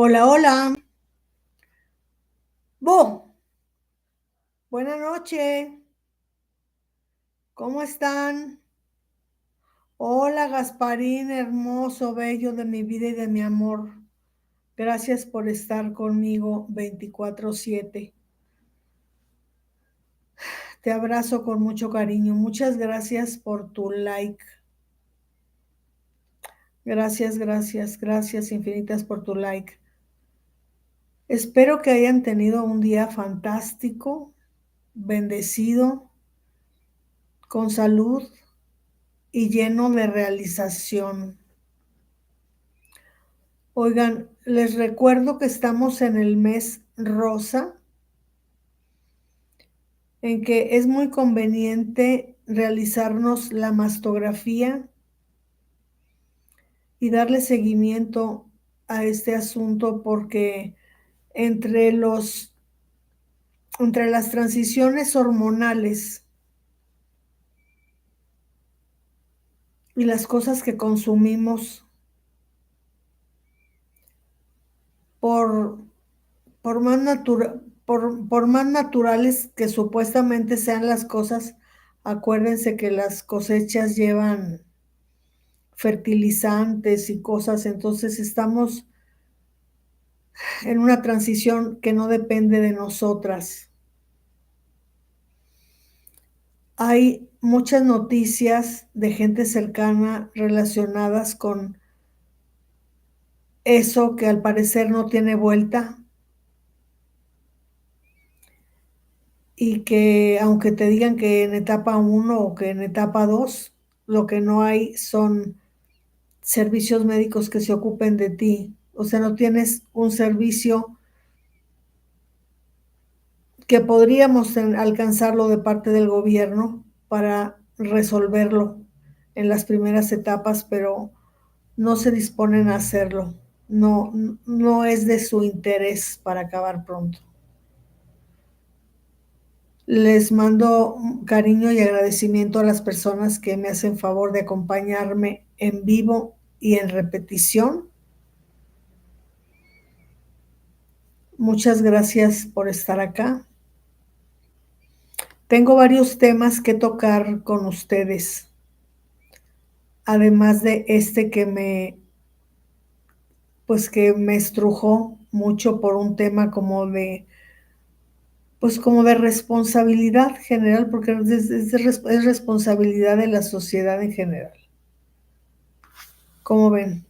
Hola, hola. Bo, buena noche. ¿Cómo están? Hola, Gasparín, hermoso, bello de mi vida y de mi amor. Gracias por estar conmigo 24/7. Te abrazo con mucho cariño. Muchas gracias por tu like. Gracias, gracias, gracias infinitas por tu like. Espero que hayan tenido un día fantástico, bendecido, con salud y lleno de realización. Oigan, les recuerdo que estamos en el mes rosa, en que es muy conveniente realizarnos la mastografía y darle seguimiento a este asunto porque entre los, entre las transiciones hormonales y las cosas que consumimos por, por más naturales que supuestamente sean las cosas, acuérdense que las cosechas llevan fertilizantes y cosas, entonces estamos en una transición que no depende de nosotras. Hay muchas noticias de gente cercana relacionadas con eso que al parecer no tiene vuelta y que aunque te digan que en etapa 1 o que en etapa 2, lo que no hay son servicios médicos que se ocupen de ti. O sea, no tienes un servicio que podríamos alcanzarlo de parte del gobierno para resolverlo en las primeras etapas, pero no se disponen a hacerlo. No, no es de su interés para acabar pronto. Les mando cariño y agradecimiento a las personas que me hacen favor de acompañarme en vivo y en repetición. Muchas gracias por estar acá. Tengo varios temas que tocar con ustedes, además de este que me estrujó mucho por un tema como de responsabilidad general, porque es responsabilidad de la sociedad en general. ¿Cómo ven?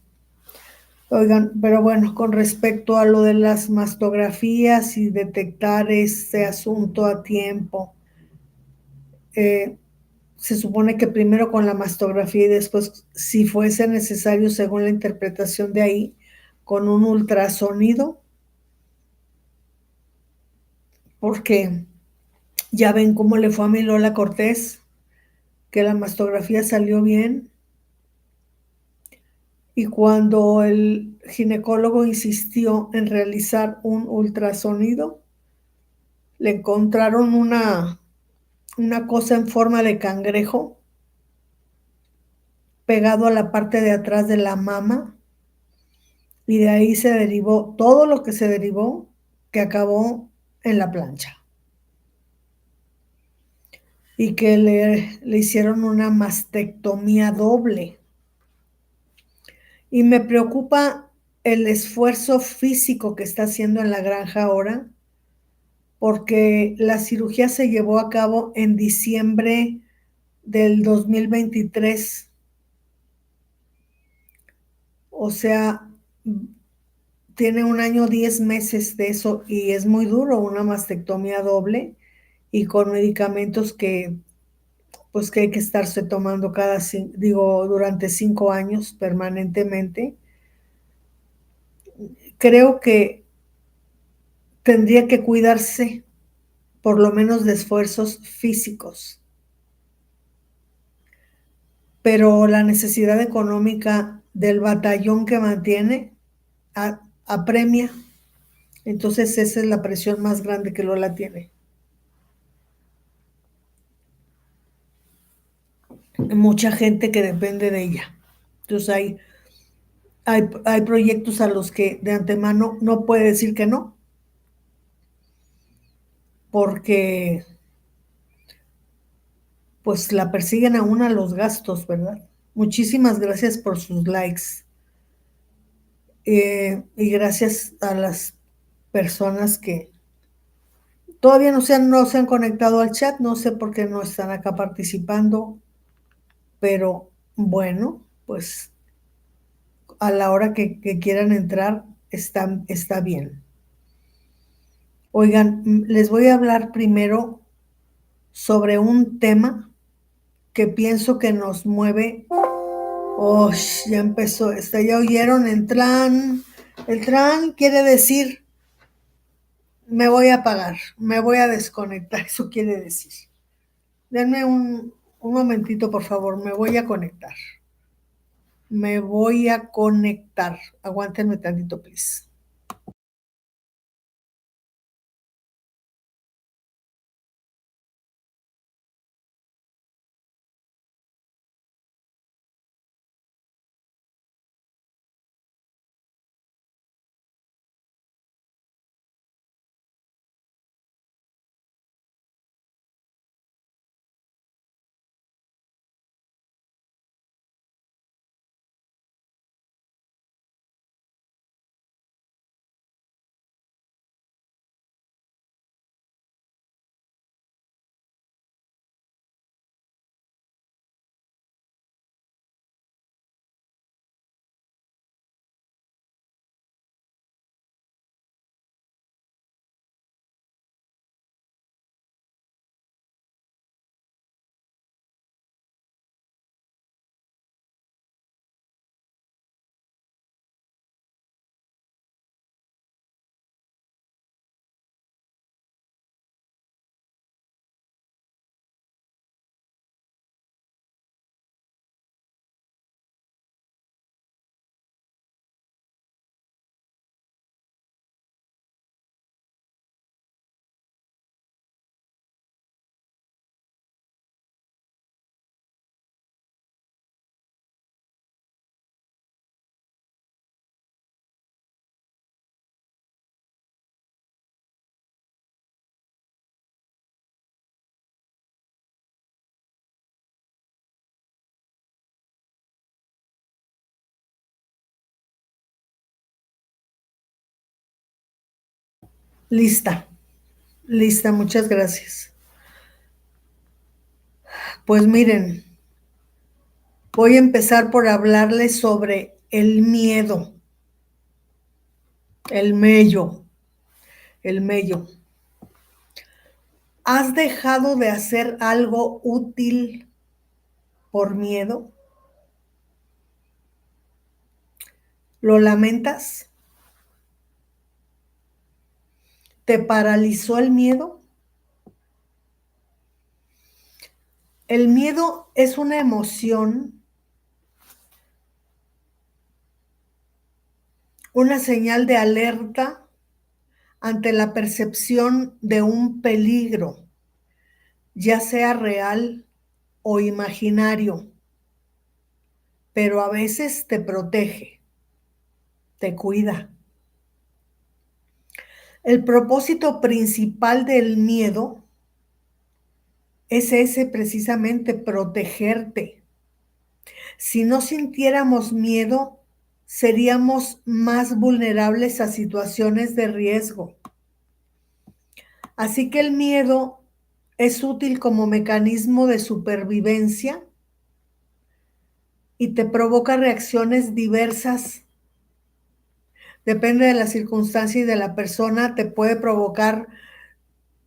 Oigan, pero bueno, con respecto a lo de las mastografías y detectar este asunto a tiempo, eh, se supone que primero con la mastografía y después, si fuese necesario, según la interpretación de ahí, con un ultrasonido, porque ya ven cómo le fue a mi Lola Cortés, que la mastografía salió bien, y cuando el ginecólogo insistió en realizar un ultrasonido, le encontraron una cosa en forma de cangrejo pegado a la parte de atrás de la mama, y de ahí se derivó todo lo que se derivó, que acabó en la plancha, y que le hicieron una mastectomía doble. Y me preocupa el esfuerzo físico que está haciendo en la granja ahora, porque la cirugía se llevó a cabo en diciembre del 2023. O sea, tiene 1 año, 10 meses de eso, y es muy duro una mastectomía doble y con medicamentos que hay que estarse tomando durante 5 años permanentemente. Creo que tendría que cuidarse por lo menos de esfuerzos físicos, pero la necesidad económica del batallón que mantiene apremia. Entonces esa es la presión más grande que Lola tiene. Mucha gente que depende de ella. Entonces hay proyectos a los que de antemano no puede decir que no, porque pues la persiguen a una los gastos, ¿verdad? Muchísimas gracias por sus likes y gracias a las personas que todavía no se han conectado al chat, no sé por qué no están acá participando, pero bueno, pues a la hora que quieran entrar está bien. Oigan, les voy a hablar primero sobre un tema que pienso que nos mueve. Oh, ya empezó, ya oyeron el tran. El tran quiere decir, me voy a apagar, me voy a desconectar, eso quiere decir. Denme un momentito, por favor, me voy a conectar. Me voy a conectar. Aguántenme tantito, please. Lista, lista, muchas gracias. Pues miren, voy a empezar por hablarles sobre el miedo, el mello, el mello. ¿Has dejado de hacer algo útil por miedo? ¿Lo lamentas? ¿Te paralizó el miedo? El miedo es una emoción, una señal de alerta ante la percepción de un peligro, ya sea real o imaginario, pero a veces te protege, te cuida. El propósito principal del miedo es ese precisamente, protegerte. Si no sintiéramos miedo, seríamos más vulnerables a situaciones de riesgo. Así que el miedo es útil como mecanismo de supervivencia y te provoca reacciones diversas. Depende de la circunstancia y de la persona, te puede provocar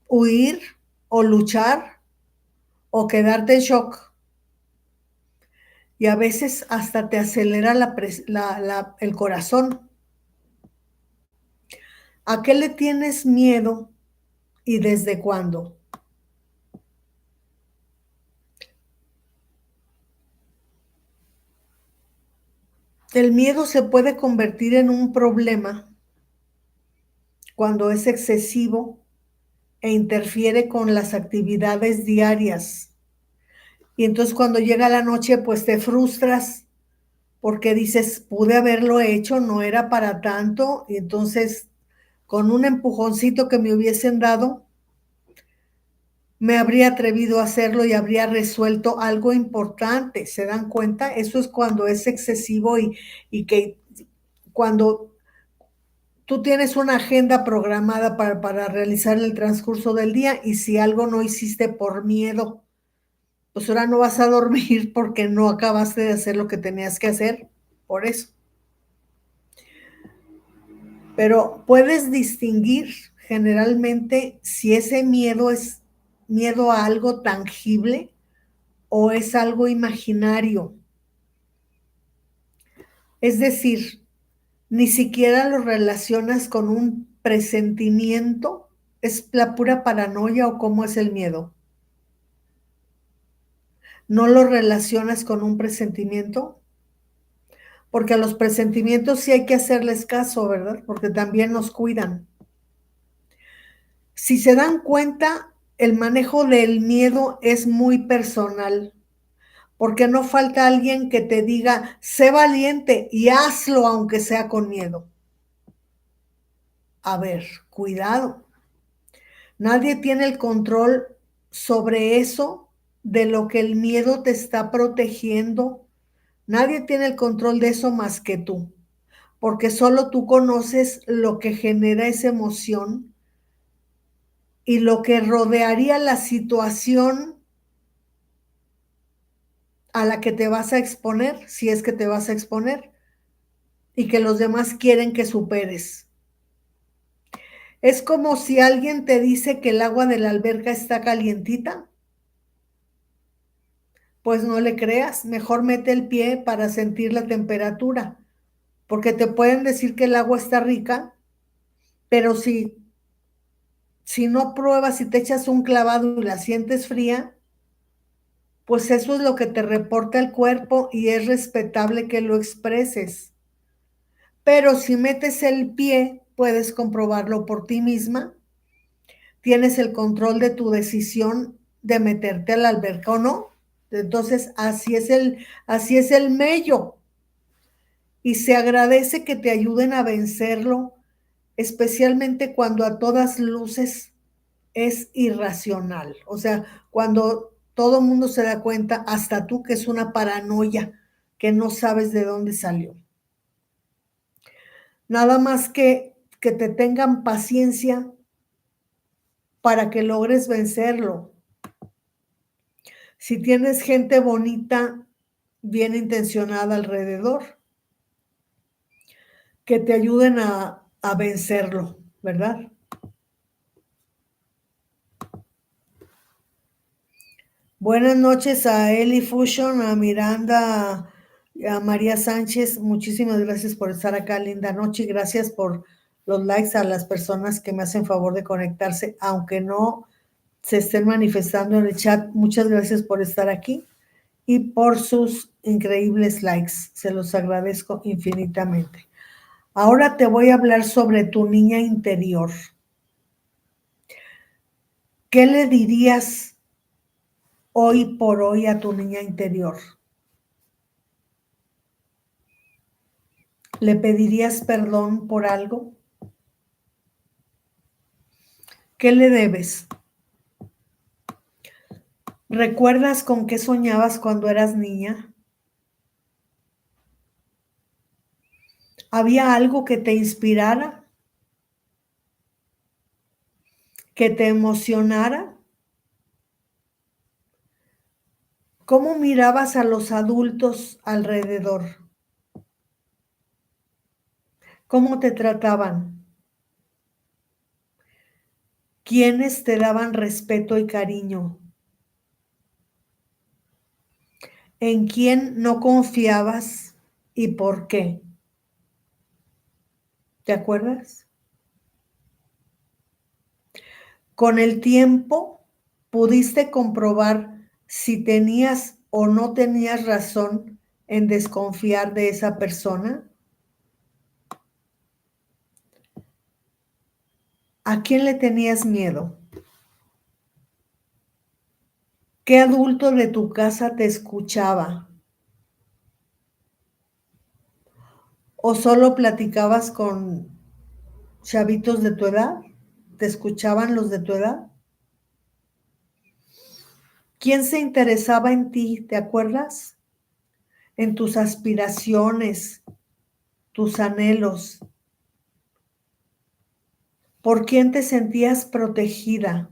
huir o luchar o quedarte en shock. Y a veces hasta te acelera el corazón. ¿A qué le tienes miedo y desde cuándo? El miedo se puede convertir en un problema cuando es excesivo e interfiere con las actividades diarias. Y entonces cuando llega la noche, pues te frustras porque dices, pude haberlo hecho, no era para tanto, y entonces con un empujoncito que me hubiesen dado, me habría atrevido a hacerlo y habría resuelto algo importante. ¿Se dan cuenta? Eso es cuando es excesivo y que cuando tú tienes una agenda programada para realizar el transcurso del día y si algo no hiciste por miedo, pues ahora no vas a dormir porque no acabaste de hacer lo que tenías que hacer, por eso. Pero puedes distinguir generalmente si ese miedo es miedo a algo tangible o es algo imaginario. Es decir, ni siquiera lo relacionas con un presentimiento, es la pura paranoia o cómo es el miedo. No lo relacionas con un presentimiento, porque a los presentimientos sí hay que hacerles caso, ¿verdad? Porque también nos cuidan. Si se dan cuenta, el manejo del miedo es muy personal, porque no falta alguien que te diga, sé valiente y hazlo aunque sea con miedo. A ver, cuidado. Nadie tiene el control sobre eso de lo que el miedo te está protegiendo. Nadie tiene el control de eso más que tú, porque solo tú conoces lo que genera esa emoción y lo que rodearía la situación a la que te vas a exponer, si es que te vas a exponer, y que los demás quieren que superes. Es como si alguien te dice que el agua de la alberca está calientita, pues no le creas, mejor mete el pie para sentir la temperatura, porque te pueden decir que el agua está rica, pero si no pruebas y te echas un clavado y la sientes fría, pues eso es lo que te reporta el cuerpo y es respetable que lo expreses. Pero si metes el pie, puedes comprobarlo por ti misma, tienes el control de tu decisión de meterte a la alberca o no. Entonces, así es el mello. Y se agradece que te ayuden a vencerlo, especialmente cuando a todas luces es irracional. O sea, cuando todo el mundo se da cuenta, hasta tú, que es una paranoia, que no sabes de dónde salió. Nada más que te tengan paciencia para que logres vencerlo. Si tienes gente bonita, bien intencionada alrededor, que te ayuden a vencerlo, ¿verdad? Buenas noches a Eli Fusion, a Miranda, a María Sánchez. Muchísimas gracias por estar acá, linda noche. Y gracias por los likes a las personas que me hacen favor de conectarse, aunque no se estén manifestando en el chat. Muchas gracias por estar aquí y por sus increíbles likes. Se los agradezco infinitamente. Ahora te voy a hablar sobre tu niña interior. ¿Qué le dirías hoy por hoy a tu niña interior? ¿Le pedirías perdón por algo? ¿Qué le debes? ¿Recuerdas con qué soñabas cuando eras niña? ¿Había algo que te inspirara? ¿Que te emocionara? ¿Cómo mirabas a los adultos alrededor? ¿Cómo te trataban? ¿Quiénes te daban respeto y cariño? ¿En quién no confiabas y por qué? ¿Te acuerdas? Con el tiempo pudiste comprobar si tenías o no tenías razón en desconfiar de esa persona. ¿A quién le tenías miedo? ¿Qué adulto de tu casa te escuchaba? ¿O solo platicabas con chavitos de tu edad? ¿Te escuchaban los de tu edad? ¿Quién se interesaba en ti? ¿Te acuerdas? En tus aspiraciones, tus anhelos. ¿Por quién te sentías protegida?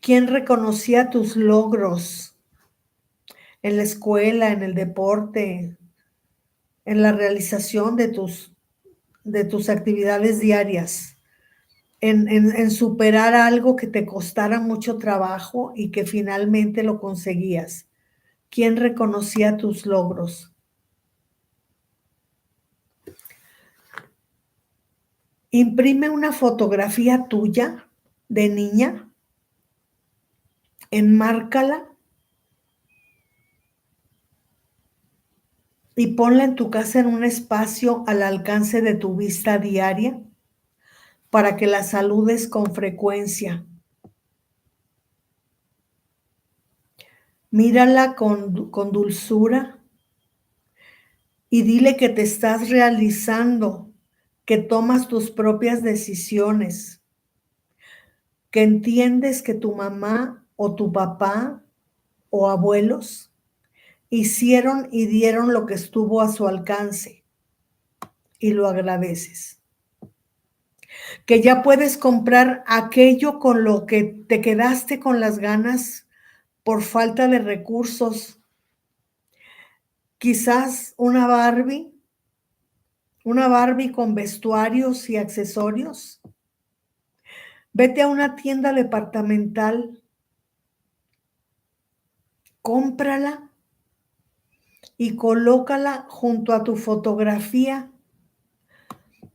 ¿Quién reconocía tus logros en la escuela, en el deporte, en la realización de tus actividades diarias? En superar algo que te costara mucho trabajo y que finalmente lo conseguías. ¿Quién reconocía tus logros? Imprime una fotografía tuya de niña, enmárcala y ponla en tu casa en un espacio al alcance de tu vista diaria para que la saludes con frecuencia. Mírala con dulzura y dile que te estás realizando, que tomas tus propias decisiones, que entiendes que tu mamá o tu papá o abuelos hicieron y dieron lo que estuvo a su alcance y lo agradeces. Que ya puedes comprar aquello con lo que te quedaste con las ganas por falta de recursos. Quizás una Barbie con vestuarios y accesorios. Vete a una tienda departamental, cómprala y colócala junto a tu fotografía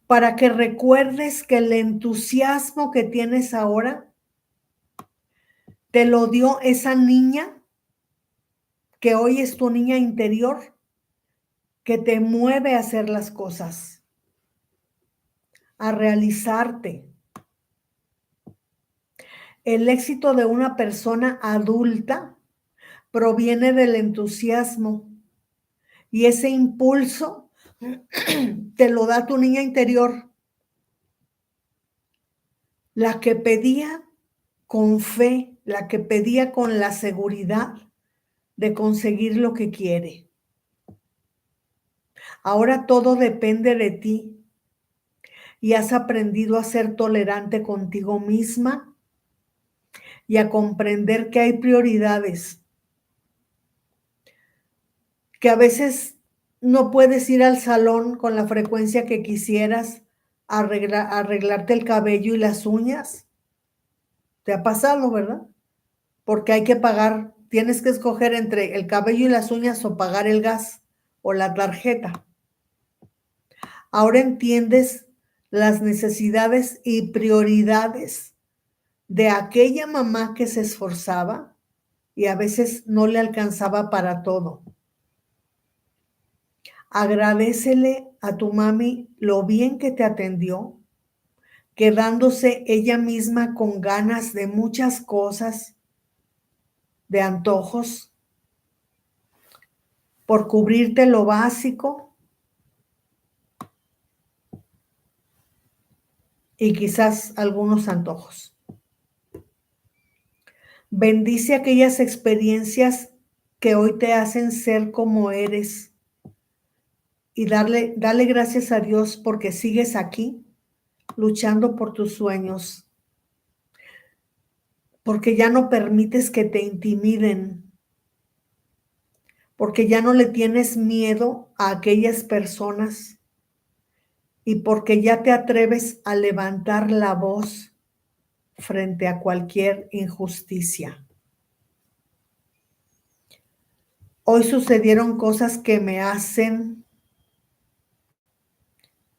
para que recuerdes que el entusiasmo que tienes ahora te lo dio esa niña que hoy es tu niña interior, que te mueve a hacer las cosas, a realizarte. El éxito de una persona adulta proviene del entusiasmo y ese impulso te lo da tu niña interior, la que pedía con fe, la que pedía con la seguridad de conseguir lo que quiere. Ahora todo depende de ti y has aprendido a ser tolerante contigo misma y a comprender que hay prioridades, que a veces no puedes ir al salón con la frecuencia que quisieras a arreglarte el cabello y las uñas. ¿Te ha pasado, verdad? Porque hay que pagar, tienes que escoger entre el cabello y las uñas o pagar el gas o la tarjeta. Ahora entiendes las necesidades y prioridades de aquella mamá que se esforzaba y a veces no le alcanzaba para todo. Agradécele a tu mami lo bien que te atendió, quedándose ella misma con ganas de muchas cosas, de antojos, por cubrirte lo básico y quizás algunos antojos. Bendice aquellas experiencias que hoy te hacen ser como eres y dale gracias a Dios porque sigues aquí luchando por tus sueños, porque ya no permites que te intimiden, porque ya no le tienes miedo a aquellas personas y porque ya te atreves a levantar la voz frente a cualquier injusticia. Hoy sucedieron cosas que me hacen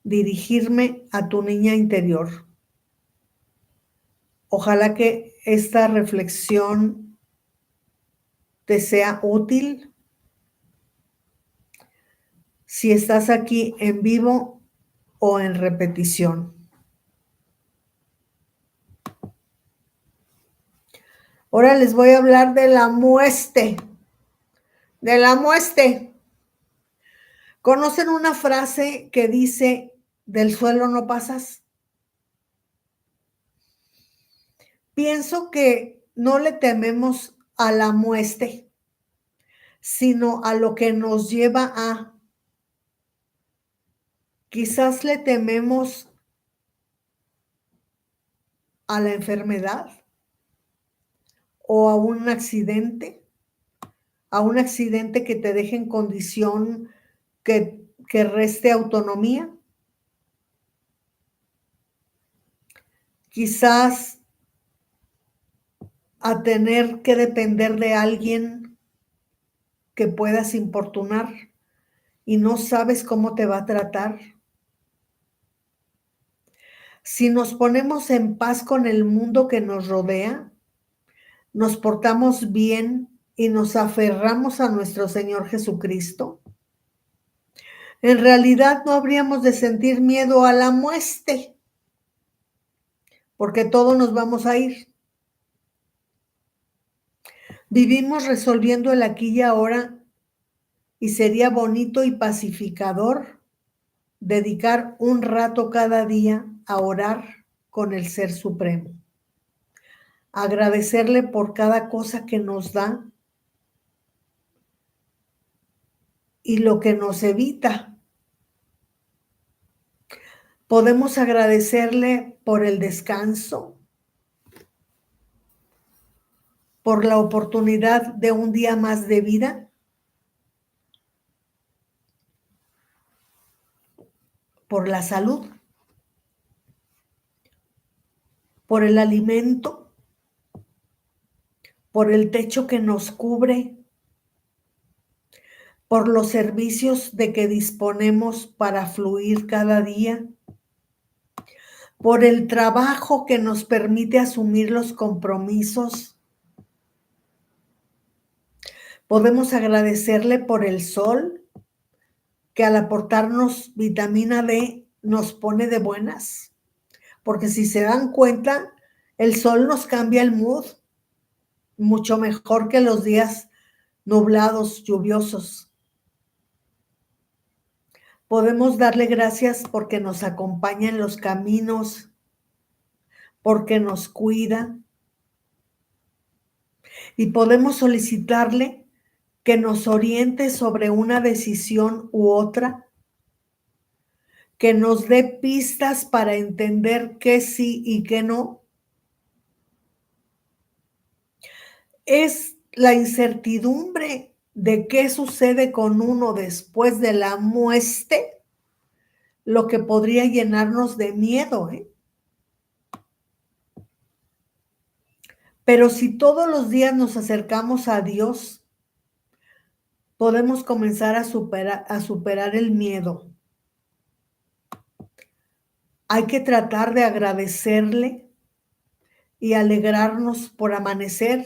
dirigirme a tu niña interior. Ojalá que esta reflexión te sea útil. Si estás aquí en vivo o en repetición. Ahora les voy a hablar de la mueste. De la mueste. ¿Conocen una frase que dice, del suelo no pasas? Pienso que no le tememos a la muerte, sino a lo que nos lleva a. Quizás le tememos a la enfermedad o a un accidente que te deje en condición que reste autonomía. Quizás a tener que depender de alguien que puedas importunar y no sabes cómo te va a tratar. Si nos ponemos en paz con el mundo que nos rodea, nos portamos bien y nos aferramos a nuestro Señor Jesucristo, en realidad no habríamos de sentir miedo a la muerte, porque todos nos vamos a ir. Vivimos resolviendo el aquí y ahora y sería bonito y pacificador dedicar un rato cada día a orar con el Ser Supremo, agradecerle por cada cosa que nos da y lo que nos evita. Podemos agradecerle por el descanso, por la oportunidad de un día más de vida, por la salud, por el alimento, por el techo que nos cubre, por los servicios de que disponemos para fluir cada día, por el trabajo que nos permite asumir los compromisos. Podemos agradecerle por el sol, que al aportarnos vitamina D nos pone de buenas, porque si se dan cuenta, el sol nos cambia el mood, mucho mejor que los días nublados, lluviosos. Podemos darle gracias porque nos acompaña en los caminos, porque nos cuida, y podemos solicitarle que nos oriente sobre una decisión u otra, que nos dé pistas para entender qué sí y qué no. Es la incertidumbre de qué sucede con uno después de la muerte lo que podría llenarnos de miedo, ¿eh? Pero si todos los días nos acercamos a Dios, podemos comenzar a superar el miedo. Hay que tratar de agradecerle y alegrarnos por amanecer,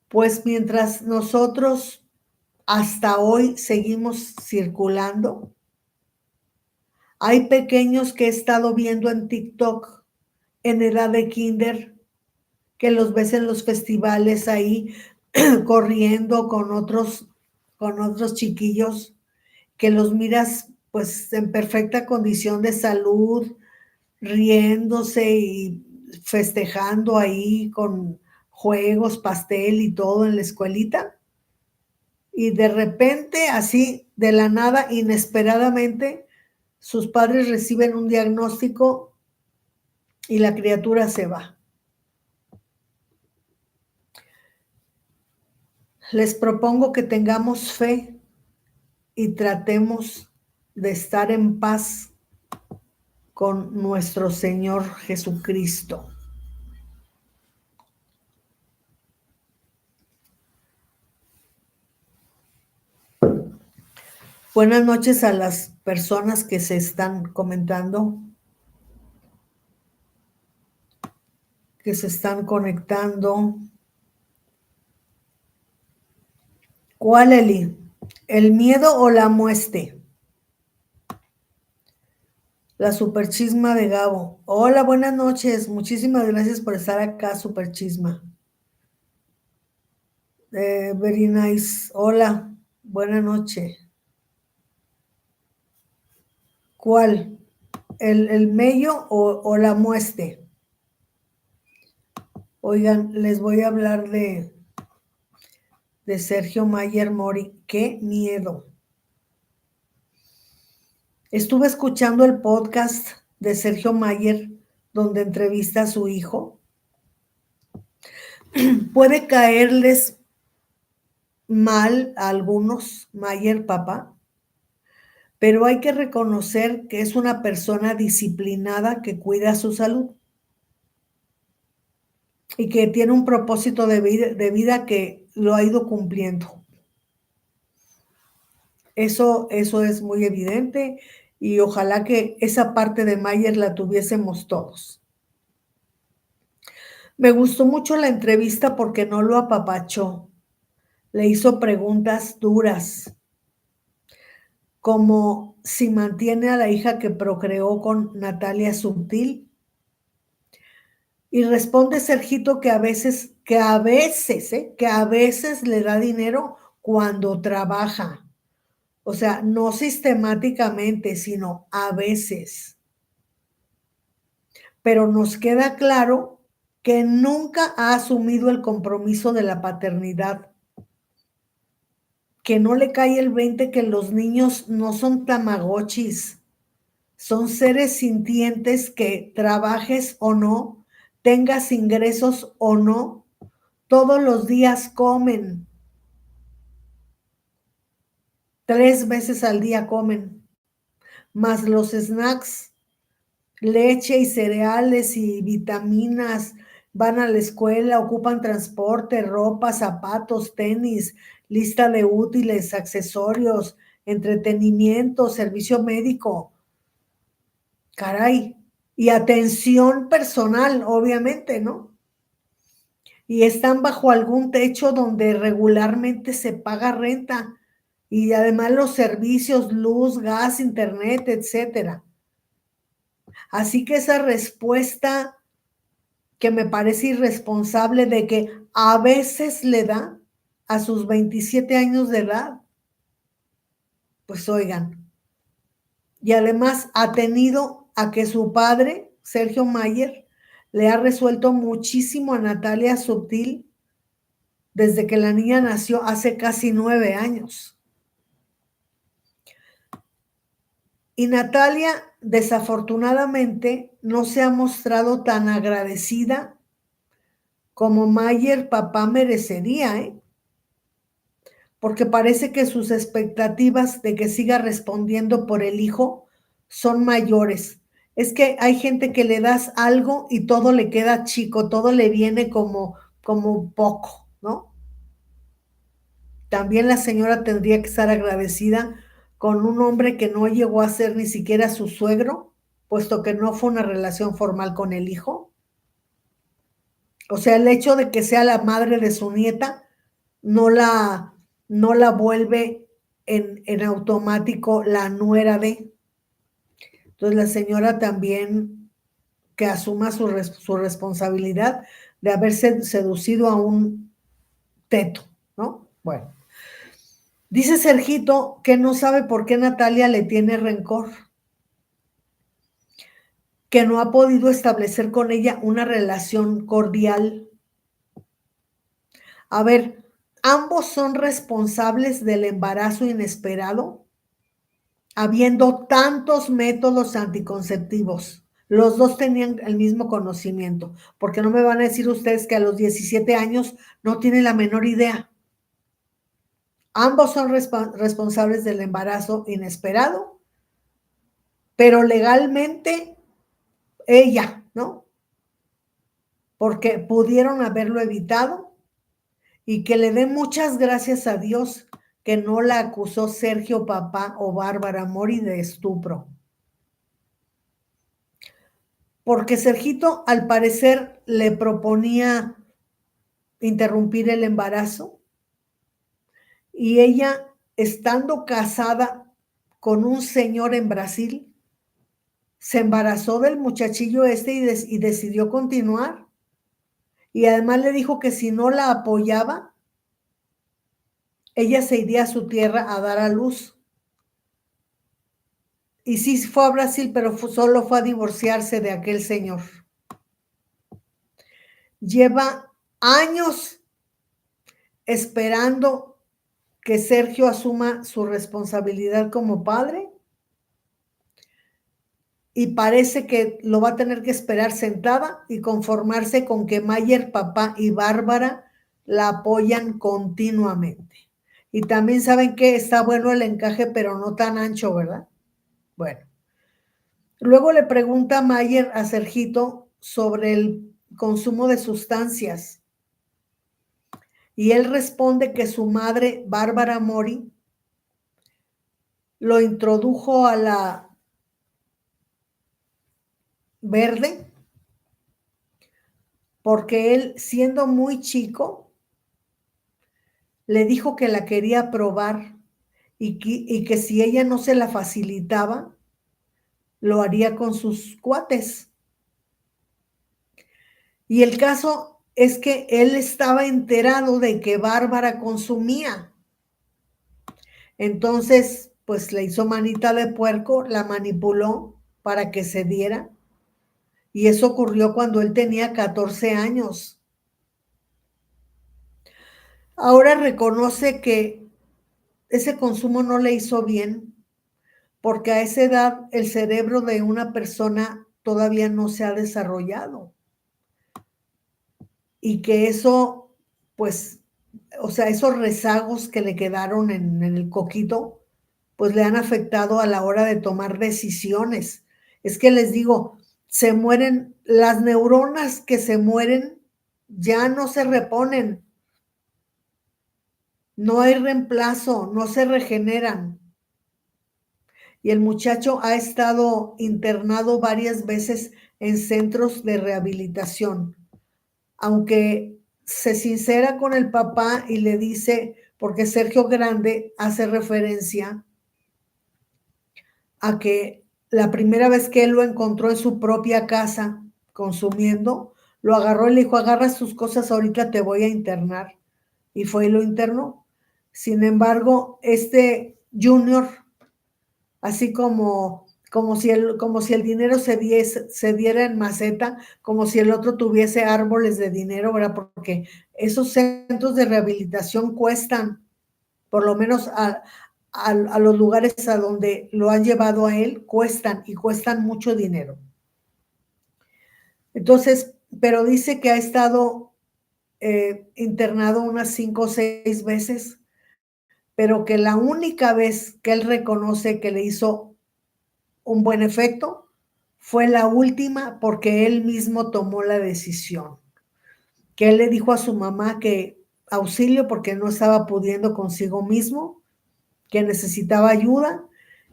pues mientras nosotros hasta hoy seguimos circulando, hay pequeños que he estado viendo en TikTok en edad de kinder, que los ves en los festivales ahí corriendo con otros chiquillos, que los miras pues en perfecta condición de salud, riéndose y festejando ahí con juegos, pastel y todo en la escuelita. Y de repente, así, de la nada, inesperadamente, sus padres reciben un diagnóstico y la criatura se va. Les propongo que tengamos fe y tratemos de estar en paz con nuestro Señor Jesucristo. Buenas noches a las personas que se están comentando, que se están conectando. ¿Cuál, Eli? ¿El miedo o la muerte? La superchisma de Gabo. Hola, buenas noches. Muchísimas gracias por estar acá, superchisma. Very nice. Hola, buena noche. ¿Cuál? ¿El mello o la mueste? Oigan, les voy a hablar de Sergio Mayer Mori. ¡Qué miedo! Estuve escuchando el podcast de Sergio Mayer, donde entrevista a su hijo. Puede caerles mal a algunos, Mayer papá, pero hay que reconocer que es una persona disciplinada que cuida su salud y que tiene un propósito de vida que lo ha ido cumpliendo. Eso es muy evidente y ojalá que esa parte de Mayer la tuviésemos todos. Me gustó mucho la entrevista porque no lo apapachó, le hizo preguntas duras, como si mantiene a la hija que procreó con Natalia Subtil. Y responde Sergito que a veces le da dinero cuando trabaja. O sea, no sistemáticamente, sino a veces. Pero nos queda claro que nunca ha asumido el compromiso de la paternidad. Que no le cae el 20 que los niños no son tamagotchis, son seres sintientes que trabajes o no, tengas ingresos o no, todos los días comen. 3 veces al día comen, más los snacks, leche y cereales y vitaminas, van a la escuela, ocupan transporte, ropa, zapatos, tenis, lista de útiles, accesorios, entretenimiento, servicio médico. Caray, y atención personal, obviamente, ¿no? Y están bajo algún techo donde regularmente se paga renta y además los servicios, luz, gas, internet, etcétera. Así que esa respuesta que me parece irresponsable de que a veces le da a sus 27 años de edad, pues oigan, y además ha tenido a que su padre, Sergio Mayer, le ha resuelto muchísimo a Natalia Subtil desde que la niña nació hace casi 9 años. Y Natalia, desafortunadamente, no se ha mostrado tan agradecida como Mayer papá merecería, ¿eh? Porque parece que sus expectativas de que siga respondiendo por el hijo son mayores. Es que hay gente que le das algo y todo le queda chico, todo le viene como poco, ¿no? También la señora tendría que estar agradecida con un hombre que no llegó a ser ni siquiera su suegro, puesto que no fue una relación formal con el hijo. O sea, el hecho de que sea la madre de su nieta no la vuelve en automático la nuera de. Entonces la señora también que asuma su responsabilidad de haberse seducido a un teto, ¿no? Bueno. Dice Sergito que no sabe por qué Natalia le tiene rencor, que no ha podido establecer con ella una relación cordial. A ver, ambos son responsables del embarazo inesperado, habiendo tantos métodos anticonceptivos. Los dos tenían el mismo conocimiento, porque no me van a decir ustedes que a los 17 años no tienen la menor idea. Ambos son responsables del embarazo inesperado, pero legalmente ella, ¿no? Porque pudieron haberlo evitado y que le dé muchas gracias a Dios que no la acusó Sergio Papá o Bárbara Mori de estupro. Porque Sergito al parecer le proponía interrumpir el embarazo y ella, estando casada con un señor en Brasil, se embarazó del muchachillo este y decidió continuar. Y además le dijo que si no la apoyaba, ella se iría a su tierra a dar a luz. y sí fue a Brasil, pero solo fue a divorciarse de aquel señor. Lleva años esperando que Sergio asuma su responsabilidad como padre y parece que lo va a tener que esperar sentada y conformarse con que Mayer, papá y Bárbara la apoyan continuamente. Y también saben que está bueno el encaje, pero no tan ancho, ¿verdad? Bueno. Luego le pregunta Mayer a Sergito sobre el consumo de sustancias y él responde que su madre, Bárbara Mori, lo introdujo a la verde porque él, siendo muy chico, le dijo que la quería probar y que si ella no se la facilitaba, lo haría con sus cuates. Y el caso es que él estaba enterado de que Bárbara consumía. Entonces, pues le hizo manita de puerco, la manipuló para que se diera. Y eso ocurrió cuando él tenía 14 años. Ahora reconoce que ese consumo no le hizo bien, porque a esa edad el cerebro de una persona todavía no se ha desarrollado. Y que eso, pues, o sea, esos rezagos que le quedaron en el coquito, pues le han afectado a la hora de tomar decisiones. Es que les digo, se mueren, las neuronas que se mueren ya no se reponen, no hay reemplazo, no se regeneran. Y el muchacho ha estado internado varias veces en centros de rehabilitación, aunque se sincera con el papá y le dice, porque Sergio Grande hace referencia a que la primera vez que él lo encontró en su propia casa consumiendo, lo agarró y le dijo, agarra sus cosas, ahorita te voy a internar. Y fue y lo internó. Sin embargo, este Junior, así como si el dinero se diera en maceta, como si el otro tuviese árboles de dinero, ¿verdad? Porque esos centros de rehabilitación cuestan, por lo menos a los lugares a donde lo han llevado a él, cuestan y cuestan mucho dinero. Entonces, pero dice que ha estado internado unas 5 o 6 veces, pero que la única vez que él reconoce que le hizo un buen efecto fue la última porque él mismo tomó la decisión, que él le dijo a su mamá que auxilio porque no estaba pudiendo consigo mismo, que necesitaba ayuda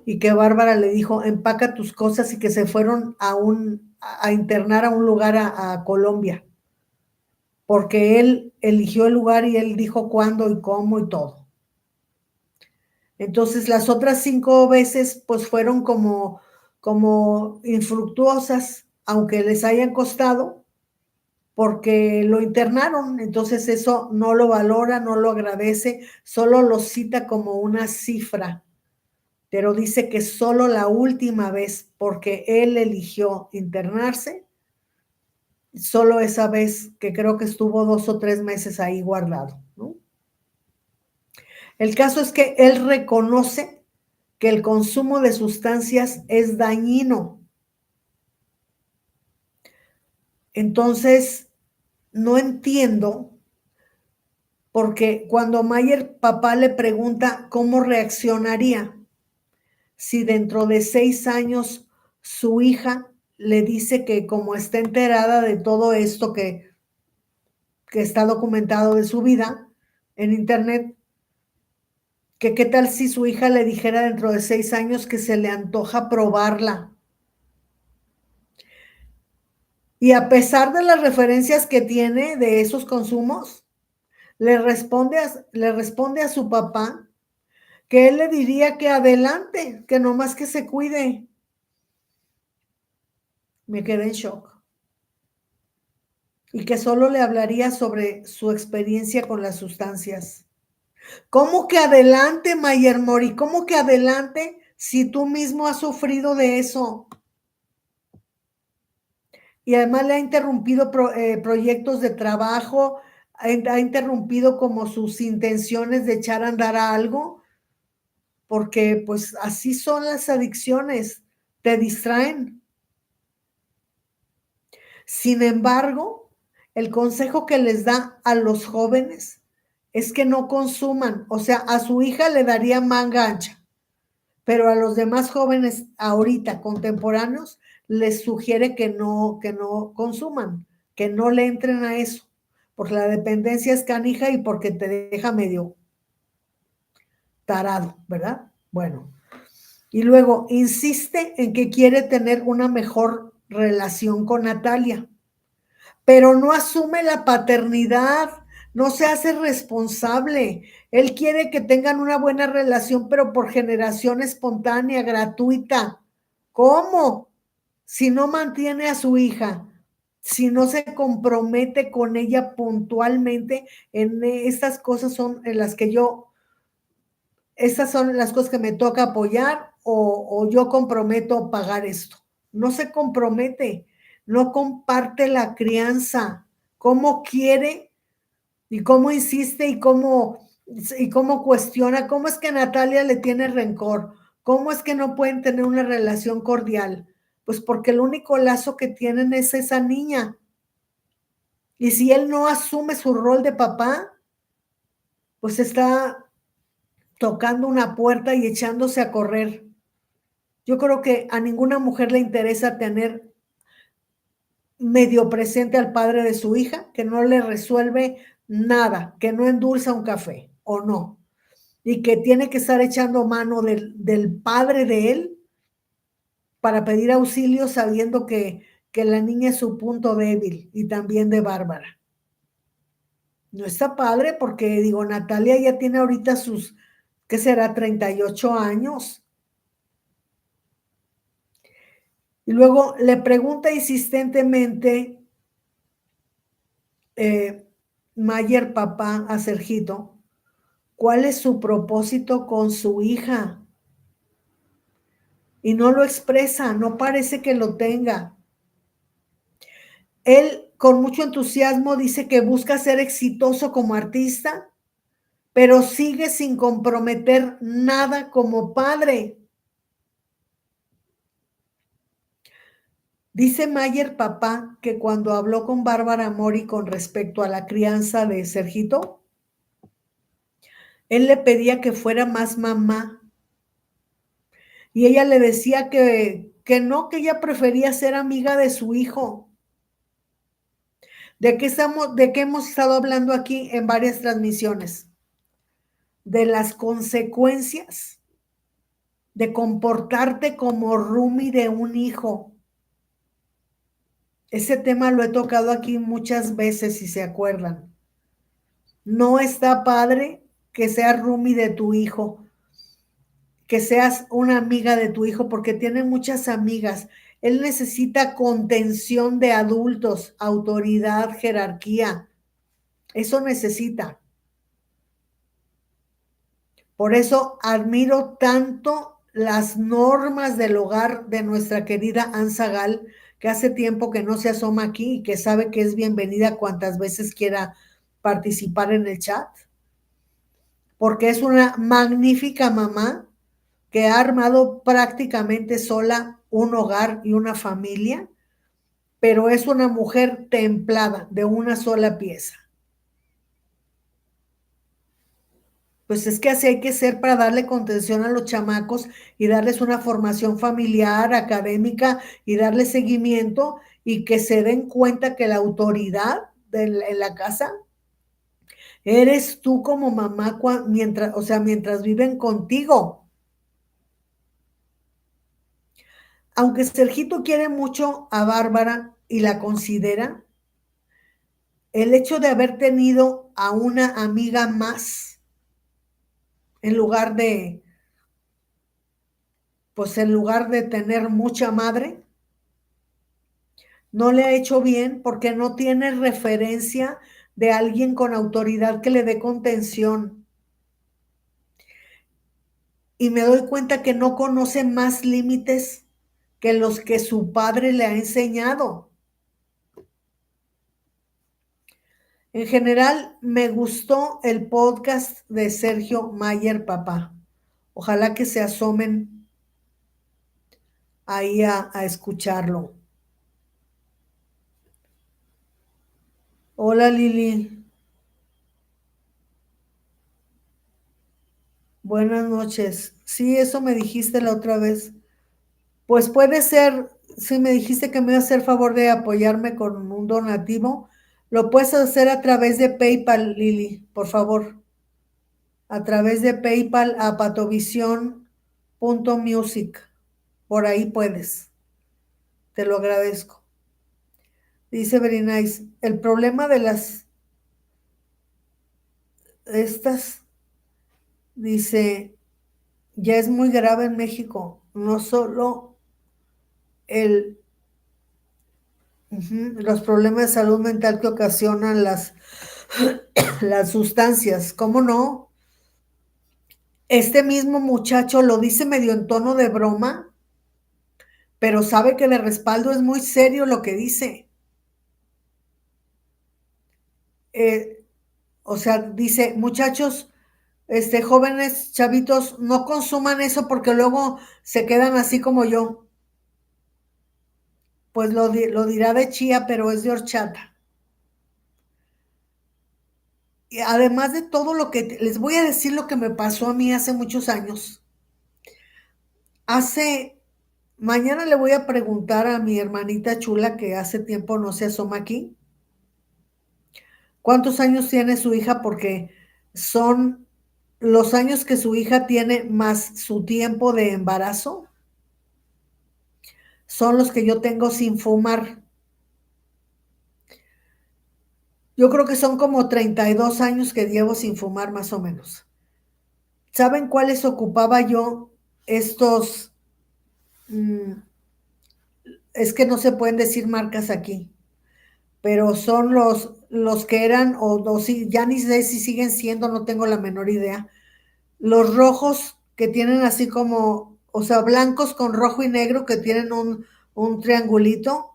y que Bárbara le dijo, empaca tus cosas y que se fueron a internar a un lugar a Colombia, porque él eligió el lugar y él dijo cuándo y cómo y todo. Entonces las otras 5 veces pues fueron como infructuosas, aunque les hayan costado, porque lo internaron, entonces eso no lo valora, no lo agradece, solo lo cita como una cifra, pero dice que solo la última vez, porque él eligió internarse, solo esa vez que creo que estuvo 2 o 3 meses ahí guardado, ¿no? El caso es que él reconoce que el consumo de sustancias es dañino. Entonces, no entiendo, porque cuando Mayer papá le pregunta cómo reaccionaría si dentro de 6 años su hija le dice que como está enterada de todo esto que está documentado de su vida en internet, que qué tal si su hija le dijera dentro de 6 años que se le antoja probarla. Y a pesar de las referencias que tiene de esos consumos, le responde a su papá que él le diría que adelante, que nomás que se cuide. Me quedé en shock. Y que solo le hablaría sobre su experiencia con las sustancias. ¿Cómo que adelante, Mayer Mori? ¿Cómo que adelante Si tú mismo has sufrido de eso y además le ha interrumpido proyectos de trabajo, ha interrumpido como sus intenciones de echar a andar a algo, porque pues así son las adicciones, te distraen. Sin embargo, el consejo que les da a los jóvenes es que no consuman, o sea, a su hija le daría manga ancha, pero a los demás jóvenes ahorita contemporáneos les sugiere que no consuman, que no le entren a eso, porque la dependencia es canija y porque te deja medio tarado, ¿verdad? Bueno, y luego insiste en que quiere tener una mejor relación con Natalia, pero no asume la paternidad, no se hace responsable. Él quiere que tengan una buena relación, pero por generación espontánea, gratuita. ¿Cómo? Si no mantiene a su hija, si no se compromete con ella puntualmente, en estas cosas son en las que estas son las cosas que me toca apoyar o yo comprometo pagar esto. No se compromete, no comparte la crianza, cómo quiere y cómo insiste y cómo cuestiona, cómo es que Natalia le tiene rencor, cómo es que no pueden tener una relación cordial. Pues porque el único lazo que tienen es esa niña. Y si él no asume su rol de papá, pues está tocando una puerta y echándose a correr. Yo creo que a ninguna mujer le interesa tener medio presente al padre de su hija, que no le resuelve nada, que no endulza un café o no, y que tiene que estar echando mano del padre de él para pedir auxilio sabiendo que la niña es su punto débil y también de Bárbara. No está padre porque, digo, Natalia ya tiene ahorita sus, ¿qué será? 38 años. Y luego le pregunta insistentemente Mayer papá a Sergito, ¿cuál es su propósito con su hija? Y no lo expresa, no parece que lo tenga. Él con mucho entusiasmo dice que busca ser exitoso como artista, pero sigue sin comprometer nada como padre. Dice Mayer papá que cuando habló con Bárbara Mori con respecto a la crianza de Sergito, él le pedía que fuera más mamá y ella le decía que no, que ella prefería ser amiga de su hijo. ¿De qué hemos estado hablando aquí en varias transmisiones? De las consecuencias de comportarte como roomie de un hijo. Ese tema lo he tocado aquí muchas veces, si se acuerdan. No está padre que seas roomie de tu hijo, que seas una amiga de tu hijo, porque tiene muchas amigas. Él necesita contención de adultos, autoridad, jerarquía. Eso necesita. Por eso admiro tanto las normas del hogar de nuestra querida Ansa Gal, que hace tiempo que no se asoma aquí y que sabe que es bienvenida cuantas veces quiera participar en el chat, porque es una magnífica mamá que ha armado prácticamente sola un hogar y una familia, pero es una mujer templada de una sola pieza. Pues es que así hay que ser para darle contención a los chamacos y darles una formación familiar, académica y darle seguimiento y que se den cuenta que la autoridad en la casa eres tú como mamá mientras, o sea, mientras viven contigo. Aunque Sergito quiere mucho a Bárbara y la considera, el hecho de haber tenido a una amiga más en lugar de, pues en lugar de tener mucha madre, no le ha hecho bien porque no tiene referencia de alguien con autoridad que le dé contención. y me doy cuenta que no conoce más límites que los que su padre le ha enseñado. En general, me gustó el podcast de Sergio Mayer, papá. Ojalá que se asomen ahí a escucharlo. Hola Lili, buenas noches. Sí, eso me dijiste la otra vez. Pues puede ser, si me dijiste que me iba a hacer favor de apoyarme con un donativo, lo puedes hacer a través de PayPal, Lili, por favor. A través de PayPal a patovision.music. Por ahí puedes. Te lo agradezco. Dice Very Nice, el problema de estas, dice, ya es muy grave en México. No solo el, los problemas de salud mental que ocasionan las sustancias. ¿Cómo no? Este mismo muchacho lo dice medio en tono de broma, pero sabe que de respaldo es muy serio lo que dice. Eh, o sea, dice, muchachos, jóvenes, chavitos, no consuman eso porque luego se quedan así como yo. Pues lo dirá de chía, pero es de horchata. Y además de todo lo que, les voy a decir lo que me pasó a mí hace muchos años. Hace, mañana le voy a preguntar a mi hermanita chula que hace tiempo no se asoma aquí, cuántos años tiene su hija porque son los años que su hija tiene más su tiempo de embarazo, son los que yo tengo sin fumar. Yo creo que son como 32 años que llevo sin fumar más o menos. ¿Saben cuáles ocupaba yo estos? mm, es que no se pueden decir marcas aquí, pero son los que eran, o si, ya ni sé si siguen siendo, no tengo la menor idea. Los rojos que tienen así como, o sea, blancos con rojo y negro que tienen un triangulito,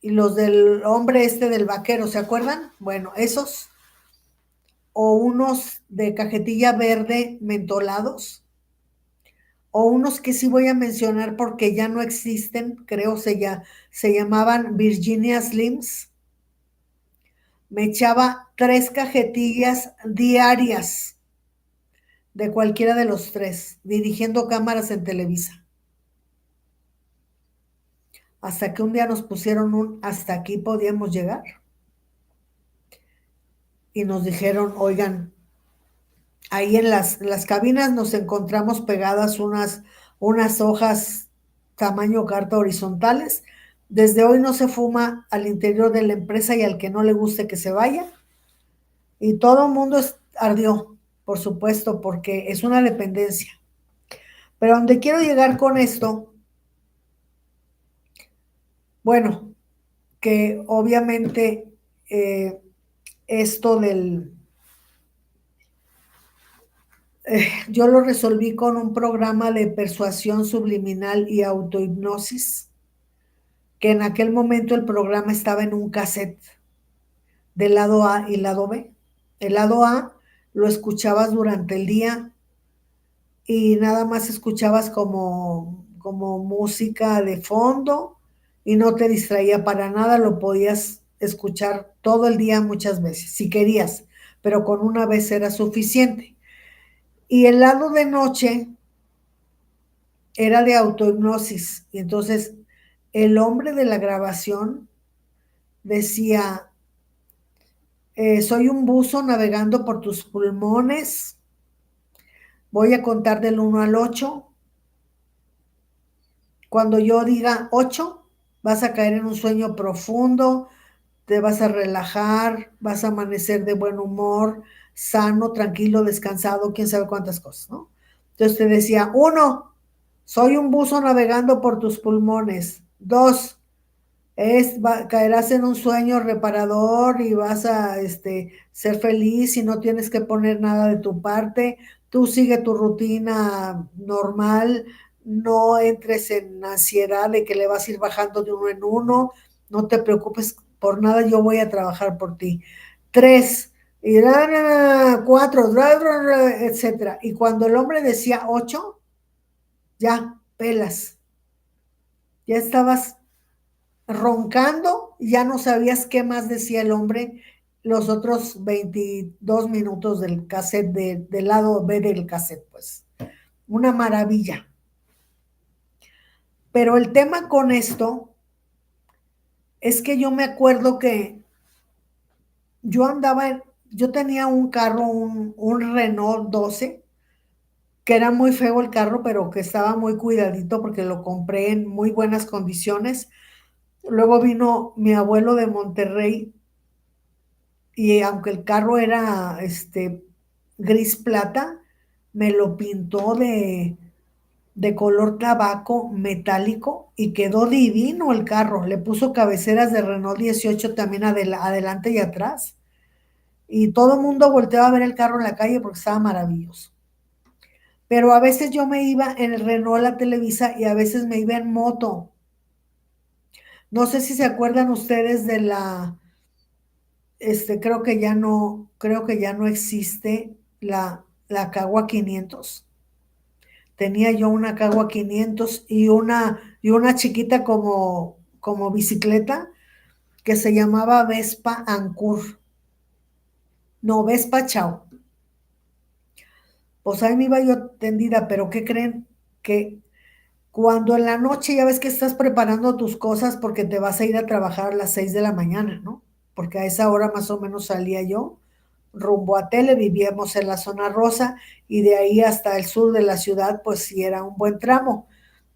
y los del hombre del vaquero, ¿se acuerdan? Bueno, esos, o unos de cajetilla verde mentolados, o unos que sí voy a mencionar porque ya no existen, creo se llamaban Virginia Slims. Me echaba 3 cajetillas diarias de cualquiera de los tres, dirigiendo cámaras en Televisa. Hasta que un día nos pusieron hasta aquí podíamos llegar y nos dijeron, oigan, ahí en las cabinas nos encontramos pegadas unas hojas tamaño carta horizontales. Desde hoy no se fuma al interior de la empresa y al que no le guste que se vaya. Y todo el mundo ardió, por supuesto, porque es una dependencia. Pero donde quiero llegar con esto, bueno, que obviamente esto yo lo resolví con un programa de persuasión subliminal y autohipnosis, que en aquel momento el programa estaba en un cassette del lado A y lado B. El lado A lo escuchabas durante el día y nada más escuchabas como música de fondo y no te distraía para nada, lo podías escuchar todo el día muchas veces, si querías, pero con una vez era suficiente. Y el lado de noche era de autohipnosis. Y entonces el hombre de la grabación decía, soy un buzo navegando por tus pulmones, voy a contar del 1 al 8. Cuando yo diga 8, vas a caer en un sueño profundo, te vas a relajar, vas a amanecer de buen humor, sano, tranquilo, descansado, quién sabe cuántas cosas, ¿no? Entonces te decía, 1, soy un buzo navegando por tus pulmones. 2, Caerás en un sueño reparador y vas a ser feliz y no tienes que poner nada de tu parte. Tú sigue tu rutina normal, no entres en ansiedad de que le vas a ir bajando de uno en uno, no te preocupes por nada, yo voy a trabajar por ti. Tres, y cuatro, etcétera. Y cuando el hombre decía ocho, ya, pelas, ya estabas roncando, ya no sabías qué más decía el hombre los otros 22 minutos del cassette, del lado B del cassette, pues. Una maravilla. Pero el tema con esto es que yo me acuerdo que yo yo tenía un carro, un Renault 12, que era muy feo el carro, pero que estaba muy cuidadito porque lo compré en muy buenas condiciones. Luego vino mi abuelo de Monterrey y aunque el carro era gris plata, me lo pintó de color tabaco metálico y quedó divino el carro. Le puso cabeceras de Renault 18 también adelante y atrás. Y todo el mundo volteaba a ver el carro en la calle porque estaba maravilloso. Pero a veces yo me iba en el Renault a Televisa y a veces me iba en moto. No sé si se acuerdan ustedes de creo que ya no existe la Cagua 500. Tenía yo una Cagua 500 y una chiquita como bicicleta que se llamaba Vespa Ancur. No, Vespa Chao. Pues ahí me iba yo tendida, pero ¿qué creen? Que cuando en la noche ya ves que estás preparando tus cosas porque te vas a ir a trabajar a las 6 de la mañana, ¿no? Porque a esa hora más o menos salía yo rumbo a Tele, vivíamos en la zona rosa y de ahí hasta el sur de la ciudad, pues sí era un buen tramo.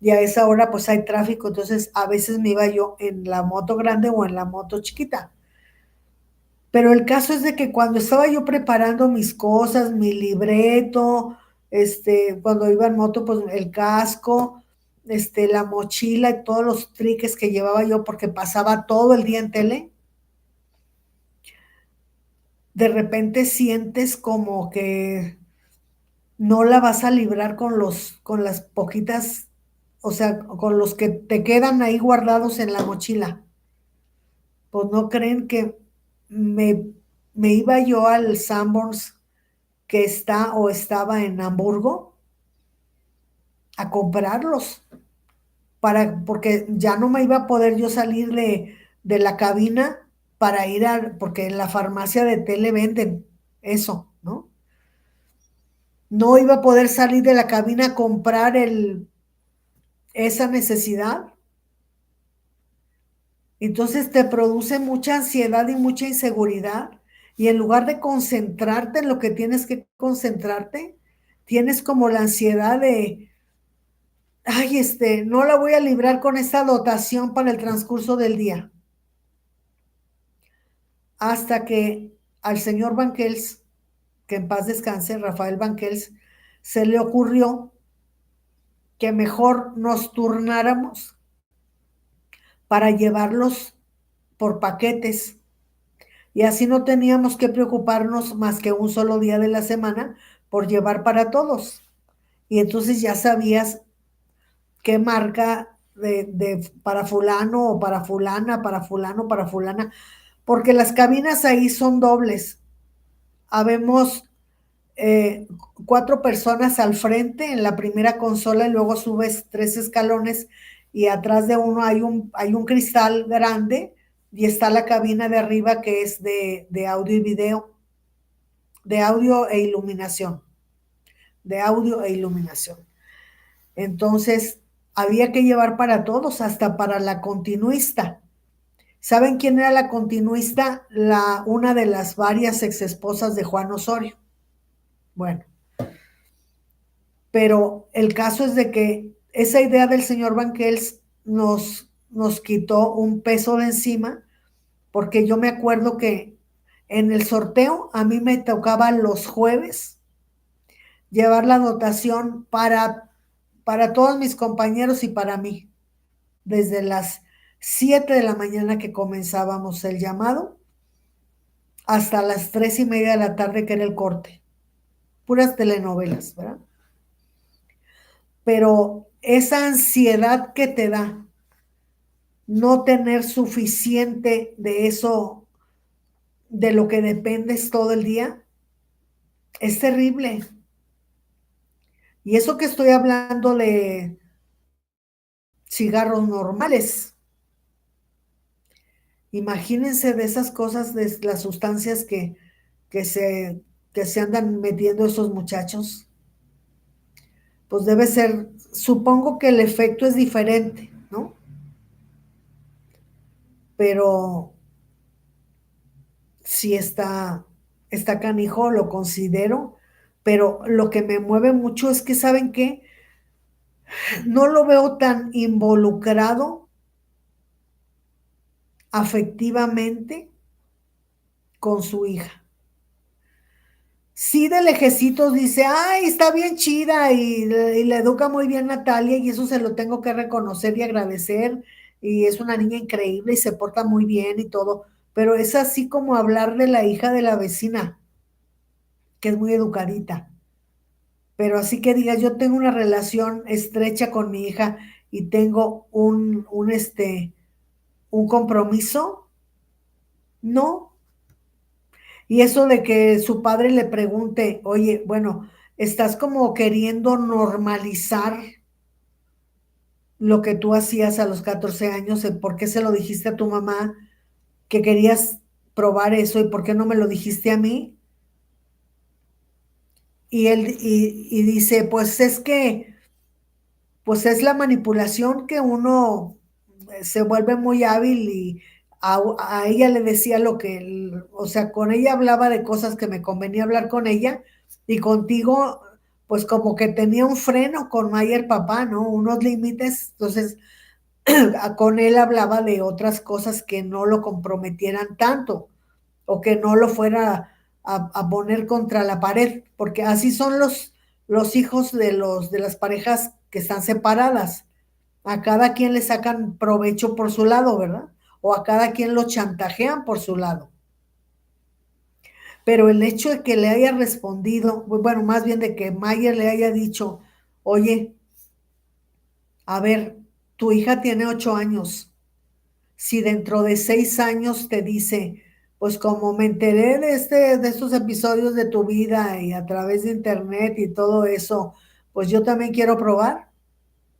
Y a esa hora pues hay tráfico, entonces a veces me iba yo en la moto grande o en la moto chiquita. Pero el caso es de que cuando estaba yo preparando mis cosas, mi libreto, cuando iba en moto, pues el casco, la mochila y todos los triques que llevaba yo porque pasaba todo el día en tele, de repente sientes como que no la vas a librar con las poquitas, o sea, con los que te quedan ahí guardados en la mochila. Pues no creen que me, me iba yo al Sanborns que está o estaba en Hamburgo a comprarlos porque ya no me iba a poder yo salir de la cabina para porque en la farmacia de tele venden eso, ¿no? No iba a poder salir de la cabina a comprar esa necesidad. Entonces te produce mucha ansiedad y mucha inseguridad. Y en lugar de concentrarte en lo que tienes que concentrarte, tienes como la ansiedad de, ay, no la voy a librar con esta dotación para el transcurso del día. Hasta que al señor Banquels, que en paz descanse, Rafael Banquels, se le ocurrió que mejor nos turnáramos para llevarlos por paquetes. Y así no teníamos que preocuparnos más que un solo día de la semana por llevar para todos. Y entonces ya sabías qué marca para fulano o para fulana, para fulano, para fulana, porque las cabinas ahí son dobles. Habemos 4 personas al frente en la primera consola y luego subes 3 escalones y atrás de uno hay un cristal grande y está la cabina de arriba que es de audio y video, de audio e iluminación, de audio e iluminación. Entonces, había que llevar para todos, hasta para la continuista. ¿Saben quién era la continuista? Una de las varias exesposas de Juan Osorio. Bueno, pero el caso es de que esa idea del señor Banquels nos quitó un peso de encima, porque yo me acuerdo que en el sorteo a mí me tocaba los jueves llevar la dotación para todos mis compañeros y para mí, desde las 7 de la mañana que comenzábamos el llamado, hasta las 3:30 de la tarde que era el corte. Puras telenovelas, ¿verdad? Pero esa ansiedad que te da no tener suficiente de eso, de lo que dependes todo el día, es terrible. Y eso que estoy hablando de cigarros normales. Imagínense de esas cosas, de las sustancias que se, que se andan metiendo esos muchachos. Pues debe ser, supongo que el efecto es diferente, ¿no? Pero sí está canijo, lo considero, pero lo que me mueve mucho es que, ¿saben qué? No lo veo tan involucrado afectivamente con su hija. Sí, de lejecitos dice, ay, está bien chida y le educa muy bien Natalia y eso se lo tengo que reconocer y agradecer y es una niña increíble y se porta muy bien y todo, pero es así como hablar de la hija de la vecina, que es muy educadita, pero así que digas, yo tengo una relación estrecha con mi hija y tengo un compromiso, no. Y eso de que su padre le pregunte, oye, bueno, estás como queriendo normalizar lo que tú hacías a los 14 años, ¿por qué se lo dijiste a tu mamá que querías probar eso y por qué no me lo dijiste a mí? Y dice, pues es que, pues es la manipulación que uno se vuelve muy hábil y a ella le decía lo que, o sea, con ella hablaba de cosas que me convenía hablar con ella y contigo, pues como que tenía un freno con Mayer papá, ¿no? Unos límites, entonces con él hablaba de otras cosas que no lo comprometieran tanto o que no lo fuera a poner contra la pared, porque así son los hijos de las parejas que están separadas. A cada quien le sacan provecho por su lado, ¿verdad? O a cada quien lo chantajean por su lado. Pero el hecho de que le haya respondido, bueno, más bien de que Mayer le haya dicho, oye, a ver, tu hija tiene 8 años. Si dentro de 6 años te dice, pues como me enteré de estos episodios de tu vida y a través de internet y todo eso, pues yo también quiero probar,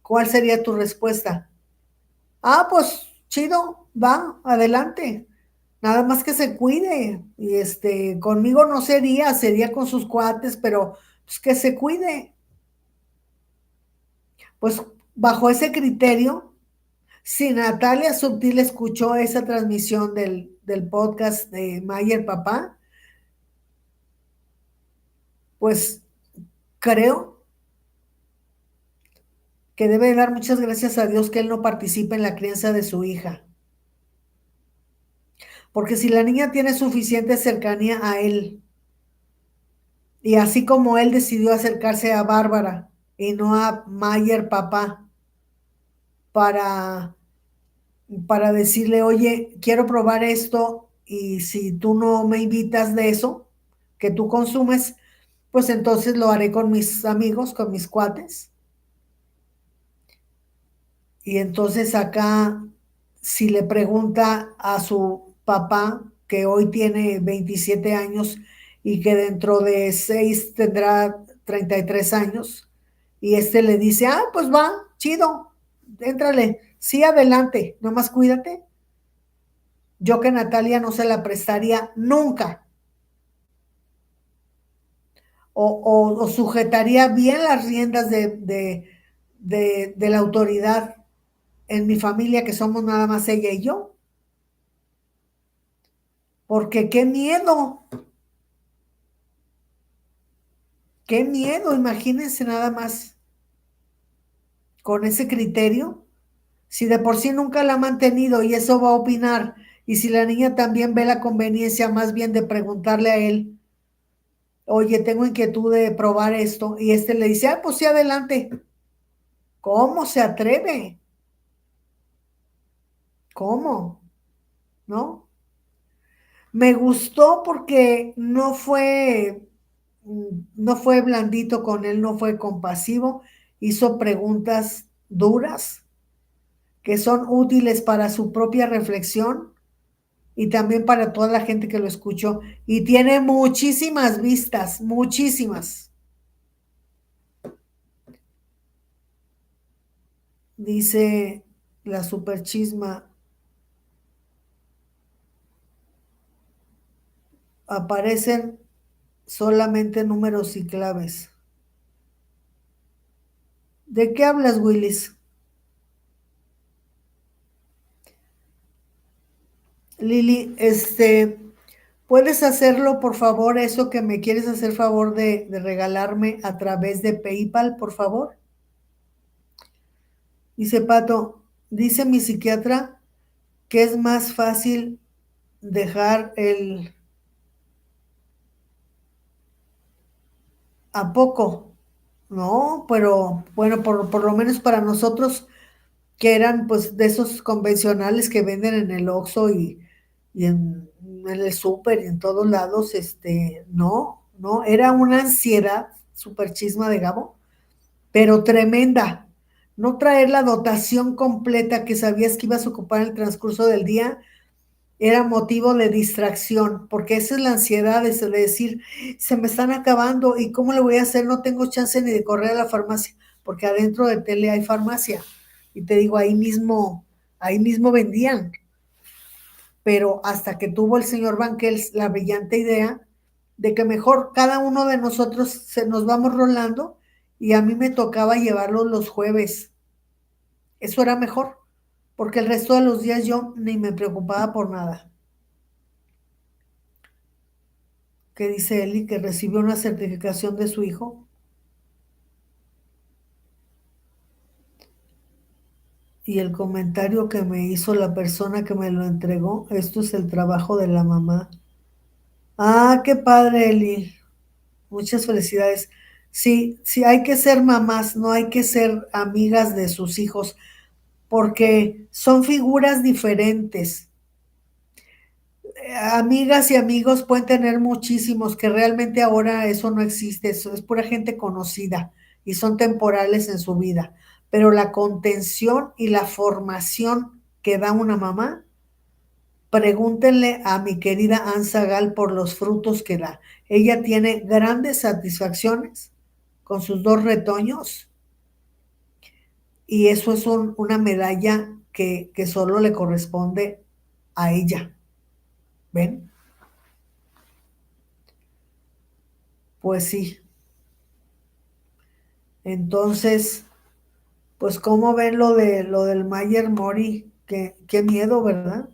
¿cuál sería tu respuesta? Ah, pues chido, va, adelante. Nada más que se cuide. Y conmigo no sería con sus cuates, pero pues que se cuide. Pues bajo ese criterio, si Natalia Subtil escuchó esa transmisión del podcast de Mayer Papá, pues creo que debe dar muchas gracias a Dios que él no participe en la crianza de su hija. Porque si la niña tiene suficiente cercanía a él, y así como él decidió acercarse a Bárbara y no a Mayer Papá para, para decirle, oye, quiero probar esto y si tú no me invitas de eso que tú consumes, pues entonces lo haré con mis amigos, con mis cuates. Y entonces acá, si le pregunta a su papá, que hoy tiene 27 años y que dentro de 6 tendrá 33 años, y le dice, ah, pues va, chido, éntrale, sí, adelante, nomás cuídate. Yo que Natalia no se la prestaría nunca, o sujetaría bien las riendas de la autoridad en mi familia, que somos nada más ella y yo, porque qué miedo, imagínense nada más con ese criterio, si de por sí nunca la ha mantenido y eso va a opinar, y si la niña también ve la conveniencia más bien de preguntarle a él, oye, tengo inquietud de probar esto, y le dice, ah, pues sí, adelante. ¿Cómo se atreve? ¿Cómo? ¿No? Me gustó porque no fue blandito con él, no fue compasivo, hizo preguntas duras que son útiles para su propia reflexión y también para toda la gente que lo escuchó. Y tiene muchísimas vistas, muchísimas. Dice la super chisma, aparecen solamente números y claves. ¿De qué hablas, Willis? Lili, ¿puedes hacerlo, por favor, eso que me quieres hacer favor de regalarme a través de PayPal, por favor? Dice Pato, dice mi psiquiatra que es más fácil dejar el a poco. No, pero bueno, por lo menos para nosotros que eran pues de esos convencionales que venden en el Oxxo y en el súper y en todos lados, no, no, era una ansiedad, súper chisma de Gabo, pero tremenda. No traer la dotación completa que sabías que ibas a ocupar en el transcurso del día era motivo de distracción, porque esa es la ansiedad de decir, se me están acabando y cómo le voy a hacer, no tengo chance ni de correr a la farmacia, porque adentro de tele hay farmacia. Y te digo, ahí mismo vendían, pero hasta que tuvo el señor Banquels la brillante idea de que mejor cada uno de nosotros se nos vamos rolando y a mí me tocaba llevarlos los jueves. Eso era mejor, porque el resto de los días yo ni me preocupaba por nada. Que dice Eli que recibió una certificación de su hijo y el comentario que me hizo la persona que me lo entregó, esto es el trabajo de la mamá. Ah, qué padre, Eli. Muchas felicidades. Sí, sí, hay que ser mamás, no hay que ser amigas de sus hijos, porque son figuras diferentes. Amigas y amigos pueden tener muchísimos, que realmente ahora eso no existe, eso es pura gente conocida y son temporales en su vida, pero la contención y la formación que da una mamá, pregúntenle a mi querida Ansa Gal por los frutos que da. Ella tiene grandes satisfacciones con sus dos retoños y eso es una medalla que solo le corresponde a ella. ¿Ven? Pues sí. Entonces, pues cómo ven lo del Mayer Mori, qué miedo, ¿verdad?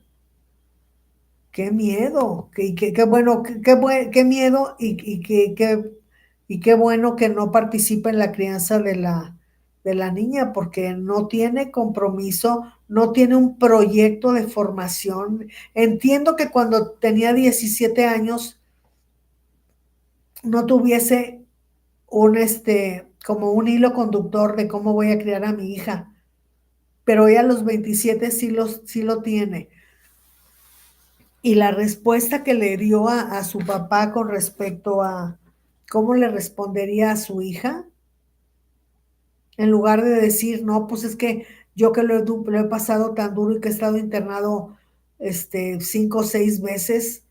Qué miedo, qué bueno, qué miedo y qué bueno que no participe en la crianza de la niña, porque no tiene compromiso, no tiene un proyecto de formación. Entiendo que cuando tenía 17 años no tuviese como un hilo conductor de cómo voy a criar a mi hija, pero ella a los 27 sí lo tiene. Y la respuesta que le dio a su papá con respecto a cómo le respondería a su hija, en lugar de decir, no, pues es que yo que lo he pasado tan duro y que he estado internado 5 o 6 meses,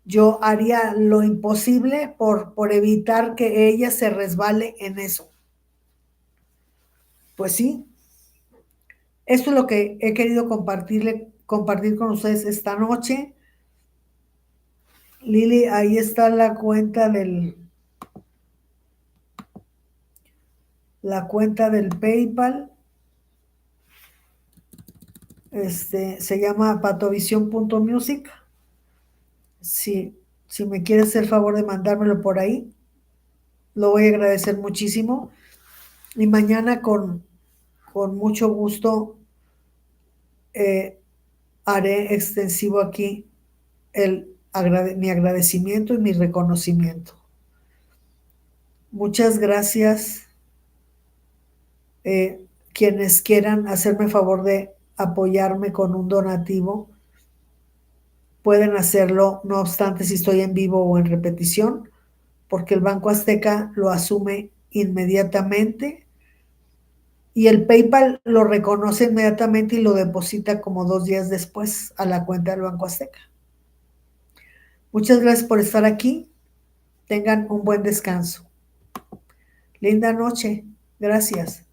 yo haría lo imposible por evitar que ella se resbale en eso. Pues sí, esto es lo que he querido compartir con ustedes esta noche. Lili, ahí está la cuenta del PayPal. Se llama patovision.music. Si me quieres hacer favor de mandármelo por ahí, lo voy a agradecer muchísimo. Y mañana con mucho gusto eh, haré extensivo aquí mi agradecimiento y mi reconocimiento. Muchas gracias. Quienes quieran hacerme favor de apoyarme con un donativo, pueden hacerlo, no obstante si estoy en vivo o en repetición, porque el Banco Azteca lo asume inmediatamente y el PayPal lo reconoce inmediatamente y lo deposita como 2 días después a la cuenta del Banco Azteca. Muchas gracias por estar aquí. Tengan un buen descanso. Linda noche. Gracias.